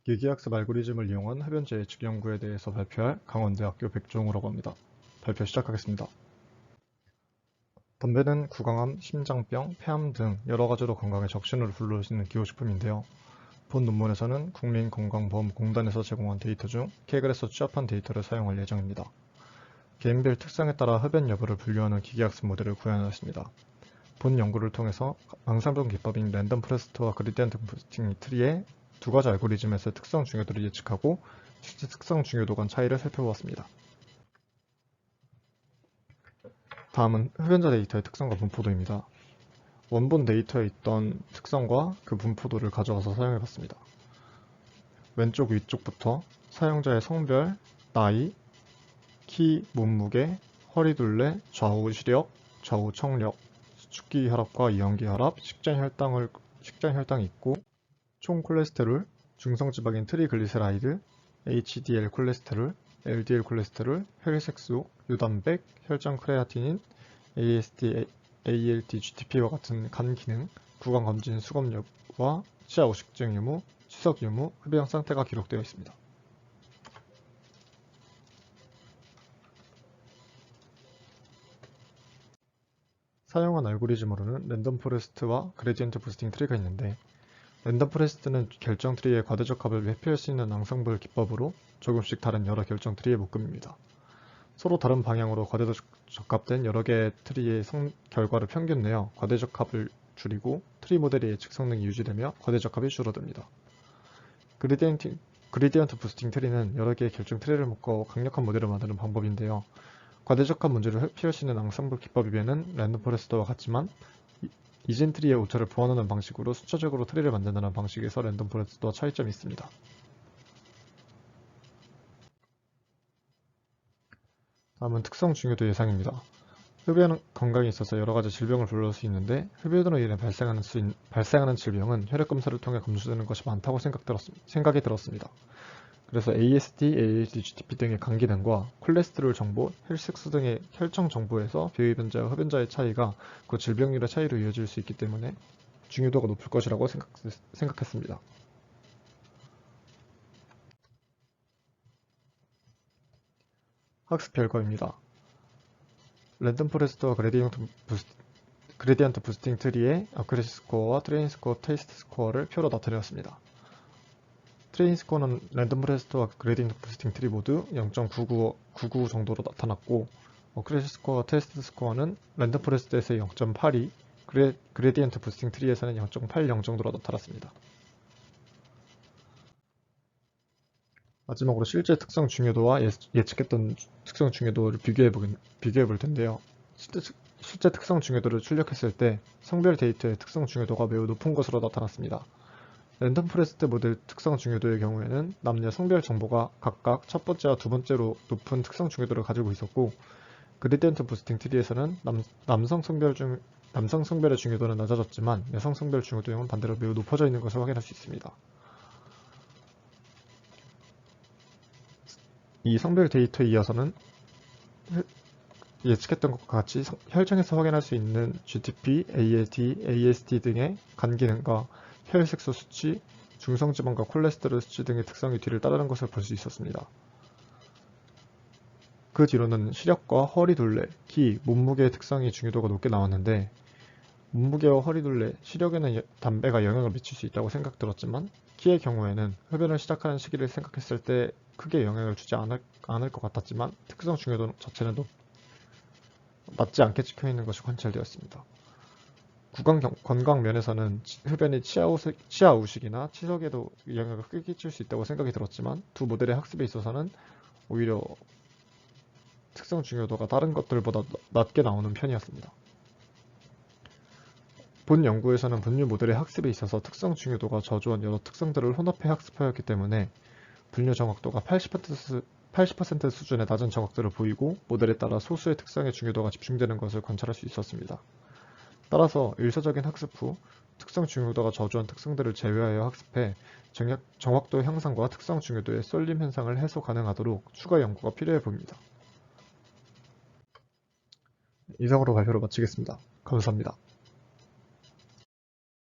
기계학습 알고리즘을 이용한 흡연자 예측 연구에 대해서 발표할 강원대학교 백종우라고 합니다. 발표 시작하겠습니다. 담배는 구강암, 심장병, 폐암 등 여러 가지로 건강에 적신호를 불러올 수 있는 기호식품인데요. 본 논문에서는 국민건강보험공단에서 제공한 데이터 중 케이글에서 취합한 데이터를 사용할 예정입니다. 개인별 특성에 따라 흡연 여부를 분류하는 기계학습 모델을 구현하였습니다. 본 연구를 통해서 앙상블 기법인 랜덤 포레스트와 그레디언트 부스팅 트리의 두 가지 알고리즘에서의 특성 중요도를 예측하고 실제 특성 중요도 간 차이를 살펴보았습니다. 다음은 흡연자 데이터의 특성과 분포도입니다. 원본 데이터에 있던 특성과 그 분포도를 가져와서 사용해봤습니다. 왼쪽 위쪽부터 사용자의 성별, 나이, 키, 몸무게, 허리둘레, 좌우 시력, 좌우 청력, 수축기 혈압과 이완기 혈압, 식전혈당이 있고 총 콜레스테롤, 중성지방인 트리글리세라이드, HDL 콜레스테롤, LDL 콜레스테롤, 혈색소, 유단백, 혈장 크레아티닌, AST, ALT, GTP와 같은 간 기능, 구강 검진 수검 여부와 치아 오식증 유무, 치석 유무, 흡연 상태가 기록되어 있습니다. 사용한 알고리즘으로는 랜덤 포레스트와 그레디언트 부스팅 트리가 있는데, 랜덤 포레스트는 결정 트리의 과대적 합을 회피할 수 있는 앙상블 기법으로 조금씩 다른 여러 결정 트리의 묶음입니다. 서로 다른 방향으로 과대적 합된 여러 개의 트리의 결과를 평균 내어 과대적 합을 줄이고 트리 모델의 예측 성능이 유지되며 과대적 합이 줄어듭니다. 그리디언트 부스팅 트리는 여러 개의 결정 트리를 묶어 강력한 모델을 만드는 방법인데요. 과대적 합 문제를 회피할 수 있는 앙상블 기법이면 랜덤 포레스트와 같지만 이진 트리의 오차를 보완하는 방식으로 수차적으로 트리를 만든다는 방식에서 랜덤 포레스트와 차이점이 있습니다. 다음은 특성 중요도 예상입니다. 흡연 건강에 있어서 여러 가지 질병을 불러올 수 있는데 흡연으로 인해 발생하는 질병은 혈액 검사를 통해 검출되는 것이 많다고 생각이 들었습니다. 그래서 AST, ALT, GTP 등의 간 기능과 콜레스테롤 정보, 혈색소 등의 혈청 정보에서 비흡연자와 흡연자의 차이가 그 질병률의 차이로 이어질 수 있기 때문에 중요도가 높을 것이라고 생각했습니다. 학습 결과입니다. 랜덤 포레스트와 그레디언트 부스팅 트리의 어큐레시 스코어와 트레인 스코어, 테이스트 스코어를 표로 나타내었습니다. 트레인 스코어는 랜덤 포레스트와 그레디언트 부스팅 트리 모두 0.99 정도로 나타났고, 어큐레시 스코어와 테스트 스코어는 랜덤 포레스트에서 0.82, 그레디언트 부스팅 트리에서는 0.80 정도로 나타났습니다. 마지막으로 실제 특성 중요도와 예측했던 특성 중요도를 비교해 볼 텐데요. 실제 특성 중요도를 출력했을 때 성별 데이터의 특성 중요도가 매우 높은 것으로 나타났습니다. 랜덤 포레스트 모델 특성 중요도의 경우에는 남녀 성별 정보가 각각 첫 번째와 두 번째로 높은 특성 중요도를 가지고 있었고, 그레디언트 부스팅 트리에서는 남성 성별의 중요도는 낮아졌지만 여성 성별 중요도는 반대로 매우 높아져 있는 것을 확인할 수 있습니다. 이 성별 데이터에 이어서는 예측했던 것과 같이 혈청에서 확인할 수 있는 GTP, ALT, AST 등의 간 기능과 혈색소 수치, 중성지방과 콜레스테롤 수치 등의 특성이 뒤를 따르는 것을 볼 수 있었습니다. 그 뒤로는 시력과 허리둘레, 키, 몸무게의 특성이 중요도가 높게 나왔는데, 몸무게와 허리둘레, 시력에는 담배가 영향을 미칠 수 있다고 생각들었지만 키의 경우에는 흡연을 시작하는 시기를 생각했을 때 크게 영향을 주지 않을 것 같았지만 특성 중요도 자체는 낮지 않게 찍혀있는 것이 관찰되었습니다. 건강 면에서는 흡연이 치아 우식이나 치석에도 영향을 크게 끼칠 수 있다고 생각이 들었지만 두 모델의 학습에 있어서는 오히려 특성 중요도가 다른 것들보다 낮게 나오는 편이었습니다. 본 연구에서는 분류 모델의 학습에 있어서 특성 중요도가 저조한 여러 특성들을 혼합해 학습하였기 때문에 분류 정확도가 80% 수준의 낮은 정확도를 보이고 모델에 따라 소수의 특성의 중요도가 집중되는 것을 관찰할 수 있었습니다. 따라서 일서적인 학습 후 특성 중요도가 저조한 특성들을 제외하여 학습해 정확도 향상과 특성 중요도의 쏠림 현상을 해소 가능하도록 추가 연구가 필요해 보입니다. 이상으로 발표를 마치겠습니다. 감사합니다.